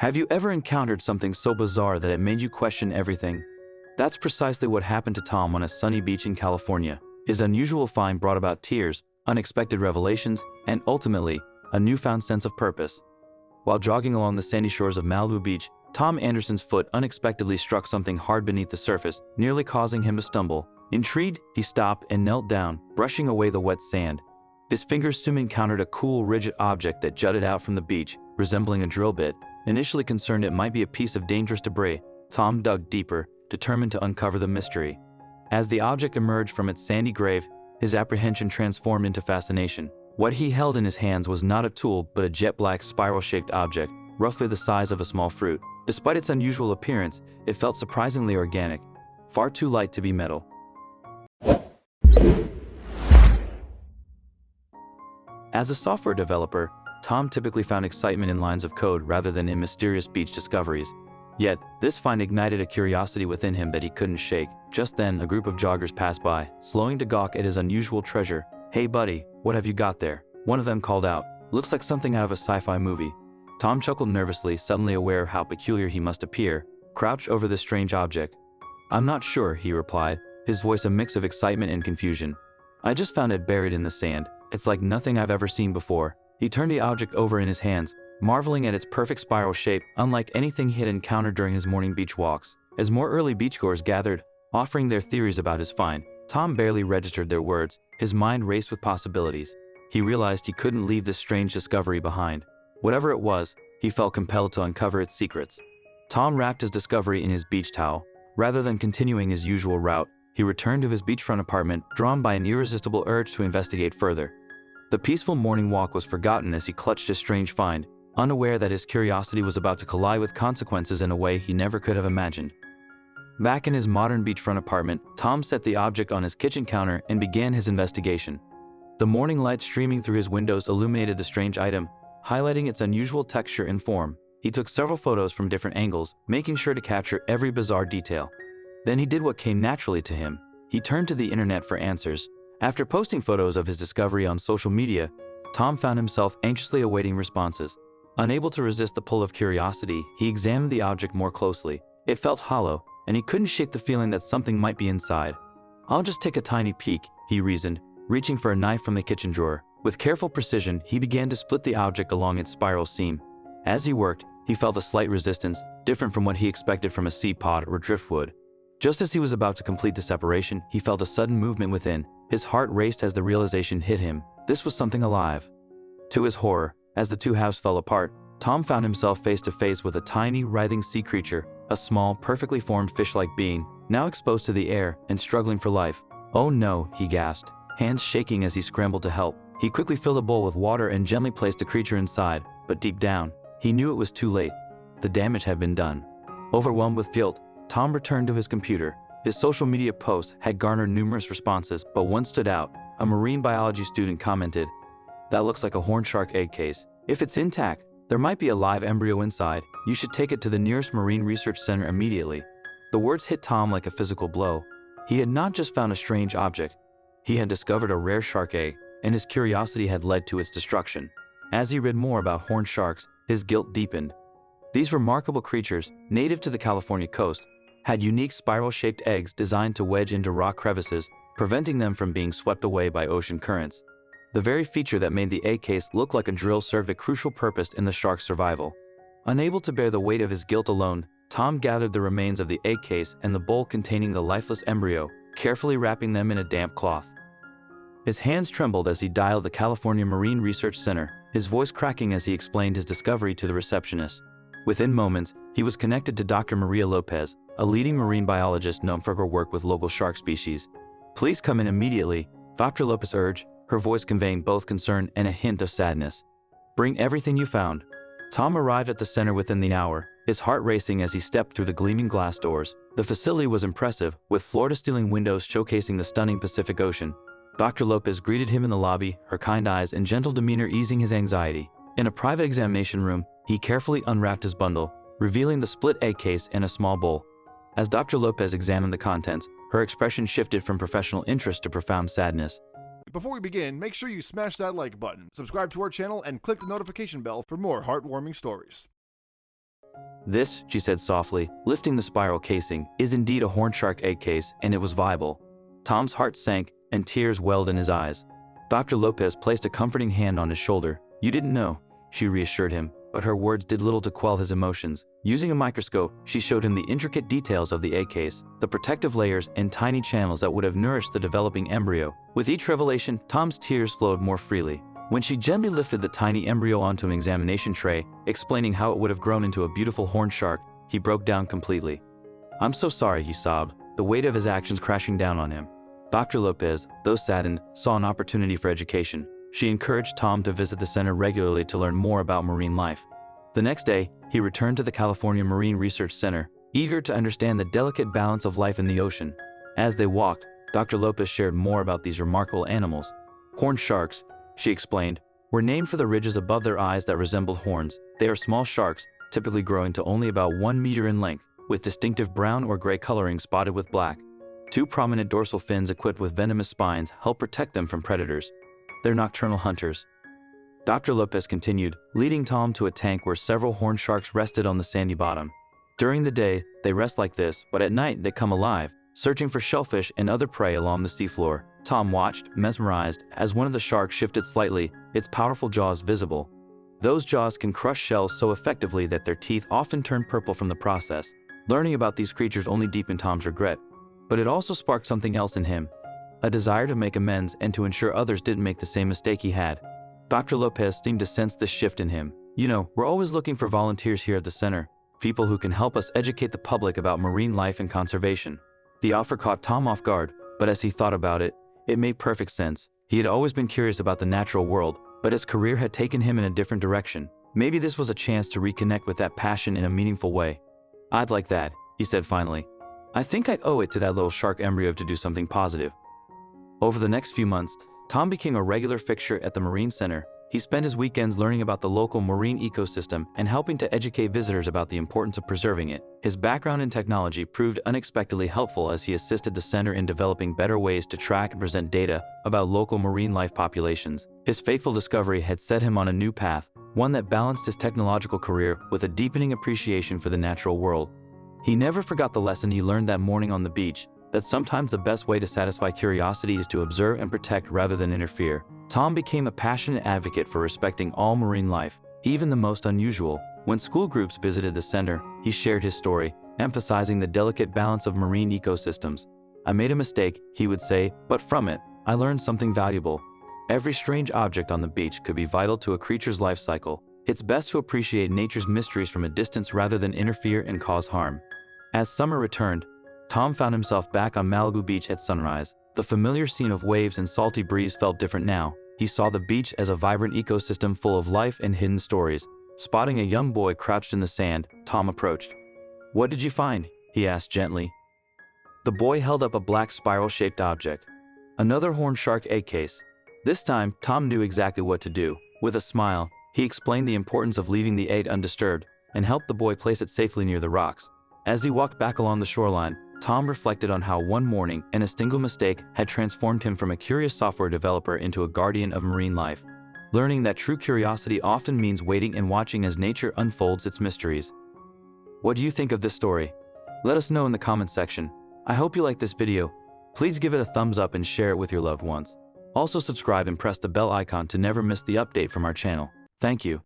Have you ever encountered something so bizarre that it made you question everything? That's precisely what happened to Tom on a sunny beach in California. His unusual find brought about tears, unexpected revelations, and ultimately, a newfound sense of purpose. While jogging along the sandy shores of Malibu Beach, Tom Anderson's foot unexpectedly struck something hard beneath the surface, nearly causing him to stumble. Intrigued, he stopped and knelt down, brushing away the wet sand. His fingers soon encountered a cool, rigid object that jutted out from the beach, resembling a drill bit. Initially concerned it might be a piece of dangerous debris, Tom dug deeper, determined to uncover the mystery. As the object emerged from its sandy grave, his apprehension transformed into fascination. What he held in his hands was not a tool but a jet-black spiral-shaped object, roughly the size of a small fruit. Despite its unusual appearance, it felt surprisingly organic, far too light to be metal. As a software developer, Tom typically found excitement in lines of code rather than in mysterious beach discoveries. Yet, this find ignited a curiosity within him that he couldn't shake. Just then, a group of joggers passed by, slowing to gawk at his unusual treasure. "Hey buddy, what have you got there?" one of them called out. "Looks like something out of a sci-fi movie." Tom chuckled nervously, suddenly aware of how peculiar he must appear, crouched over the strange object. "I'm not sure," he replied, his voice a mix of excitement and confusion. "I just found it buried in the sand. It's like nothing I've ever seen before." He turned the object over in his hands, marveling at its perfect spiral shape, unlike anything he had encountered during his morning beach walks. As more early beachgoers gathered, offering their theories about his find, Tom barely registered their words. His mind raced with possibilities. He realized he couldn't leave this strange discovery behind. Whatever it was, he felt compelled to uncover its secrets. Tom wrapped his discovery in his beach towel. Rather than continuing his usual route, he returned to his beachfront apartment, drawn by an irresistible urge to investigate further. The peaceful morning walk was forgotten as he clutched his strange find, unaware that his curiosity was about to collide with consequences in a way he never could have imagined. Back in his modern beachfront apartment, Tom set the object on his kitchen counter and began his investigation. The morning light streaming through his windows illuminated the strange item, highlighting its unusual texture and form. He took several photos from different angles, making sure to capture every bizarre detail. Then he did what came naturally to him. He turned to the internet for answers. After posting photos of his discovery on social media, Tom found himself anxiously awaiting responses. Unable to resist the pull of curiosity, he examined the object more closely. It felt hollow, and he couldn't shake the feeling that something might be inside. "I'll just take a tiny peek," he reasoned, reaching for a knife from the kitchen drawer. With careful precision, he began to split the object along its spiral seam. As he worked, he felt a slight resistance, different from what he expected from a sea pod or driftwood. Just as he was about to complete the separation, he felt a sudden movement within. His heart raced as the realization hit him. This was something alive. To his horror, as the two halves fell apart, Tom found himself face to face with a tiny, writhing sea creature, a small, perfectly formed fish-like being, now exposed to the air and struggling for life. "Oh no," he gasped, hands shaking as he scrambled to help. He quickly filled a bowl with water and gently placed the creature inside, but deep down, he knew it was too late. The damage had been done. Overwhelmed with guilt, Tom returned to his computer. His social media posts had garnered numerous responses, but one stood out. A marine biology student commented, "That looks like a horned shark egg case. If it's intact, there might be a live embryo inside. You should take it to the nearest marine research center immediately." The words hit Tom like a physical blow. He had not just found a strange object. He had discovered a rare shark egg, and his curiosity had led to its destruction. As he read more about horned sharks, his guilt deepened. These remarkable creatures, native to the California coast, had unique spiral-shaped eggs designed to wedge into rock crevices, preventing them from being swept away by ocean currents. The very feature that made the egg case look like a drill served a crucial purpose in the shark's survival. Unable to bear the weight of his guilt alone, Tom gathered the remains of the egg case and the bowl containing the lifeless embryo, carefully wrapping them in a damp cloth. His hands trembled as he dialed the California Marine Research Center, his voice cracking as he explained his discovery to the receptionist. Within moments, he was connected to Dr. Maria Lopez, a leading marine biologist known for her work with local shark species. "Please come in immediately," Dr. Lopez urged, her voice conveying both concern and a hint of sadness. "Bring everything you found." Tom arrived at the center within the hour, his heart racing as he stepped through the gleaming glass doors. The facility was impressive, with floor-to-ceiling windows showcasing the stunning Pacific Ocean. Dr. Lopez greeted him in the lobby, her kind eyes and gentle demeanor easing his anxiety. In a private examination room, he carefully unwrapped his bundle, revealing the split egg case and a small bowl. As Dr. Lopez examined the contents, her expression shifted from professional interest to profound sadness. Before we begin, make sure you smash that like button, subscribe to our channel, and click the notification bell for more heartwarming stories. "This," she said softly, lifting the spiral casing, "is indeed a horn shark egg case, and it was viable." Tom's heart sank, and tears welled in his eyes. Dr. Lopez placed a comforting hand on his shoulder. "You didn't know," she reassured him, but her words did little to quell his emotions. Using a microscope, she showed him the intricate details of the egg case, the protective layers and tiny channels that would have nourished the developing embryo. With each revelation, Tom's tears flowed more freely. When she gently lifted the tiny embryo onto an examination tray, explaining how it would have grown into a beautiful horned shark, he broke down completely. "I'm so sorry," he sobbed, the weight of his actions crashing down on him. Dr. Lopez, though saddened, saw an opportunity for education. She encouraged Tom to visit the center regularly to learn more about marine life. The next day, he returned to the California Marine Research Center, eager to understand the delicate balance of life in the ocean. As they walked, Dr. Lopez shared more about these remarkable animals. "Horned sharks," she explained, "were named for the ridges above their eyes that resembled horns. They are small sharks, typically growing to only about 1 meter in length, with distinctive brown or gray coloring spotted with black. Two prominent dorsal fins equipped with venomous spines help protect them from predators. They're nocturnal hunters." Dr. Lopez continued, leading Tom to a tank where several horned sharks rested on the sandy bottom. "During the day, they rest like this, but at night they come alive, searching for shellfish and other prey along the seafloor." Tom watched, mesmerized, as one of the sharks shifted slightly, its powerful jaws visible. Those jaws can crush shells so effectively that their teeth often turn purple from the process. Learning about these creatures only deepened Tom's regret. But it also sparked something else in him, a desire to make amends and to ensure others didn't make the same mistake he had. Dr. Lopez seemed to sense this shift in him. "You know, we're always looking for volunteers here at the center, people who can help us educate the public about marine life and conservation." The offer caught Tom off guard, but as he thought about it, it made perfect sense. He had always been curious about the natural world, but his career had taken him in a different direction. Maybe this was a chance to reconnect with that passion in a meaningful way. "I'd like that," he said finally. "I think I'd owe it to that little shark embryo to do something positive." Over the next few months, Tom became a regular fixture at the Marine Center. He spent his weekends learning about the local marine ecosystem and helping to educate visitors about the importance of preserving it. His background in technology proved unexpectedly helpful as he assisted the center in developing better ways to track and present data about local marine life populations. His fateful discovery had set him on a new path, one that balanced his technological career with a deepening appreciation for the natural world. He never forgot the lesson he learned that morning on the beach, that sometimes the best way to satisfy curiosity is to observe and protect rather than interfere. Tom became a passionate advocate for respecting all marine life, even the most unusual. When school groups visited the center, he shared his story, emphasizing the delicate balance of marine ecosystems. "I made a mistake," he would say, "but from it, I learned something valuable. Every strange object on the beach could be vital to a creature's life cycle. It's best to appreciate nature's mysteries from a distance rather than interfere and cause harm." As summer returned, Tom found himself back on Malibu Beach at sunrise. The familiar scene of waves and salty breeze felt different now. He saw the beach as a vibrant ecosystem full of life and hidden stories. Spotting a young boy crouched in the sand, Tom approached. "What did you find?" he asked gently. The boy held up a black spiral-shaped object. "Another horned shark egg case." This time, Tom knew exactly what to do. With a smile, he explained the importance of leaving the egg undisturbed and helped the boy place it safely near the rocks. As he walked back along the shoreline, Tom reflected on how one morning and a single mistake had transformed him from a curious software developer into a guardian of marine life, learning that true curiosity often means waiting and watching as nature unfolds its mysteries. What do you think of this story? Let us know in the comments section. I hope you liked this video. Please give it a thumbs up and share it with your loved ones. Also subscribe and press the bell icon to never miss the update from our channel. Thank you.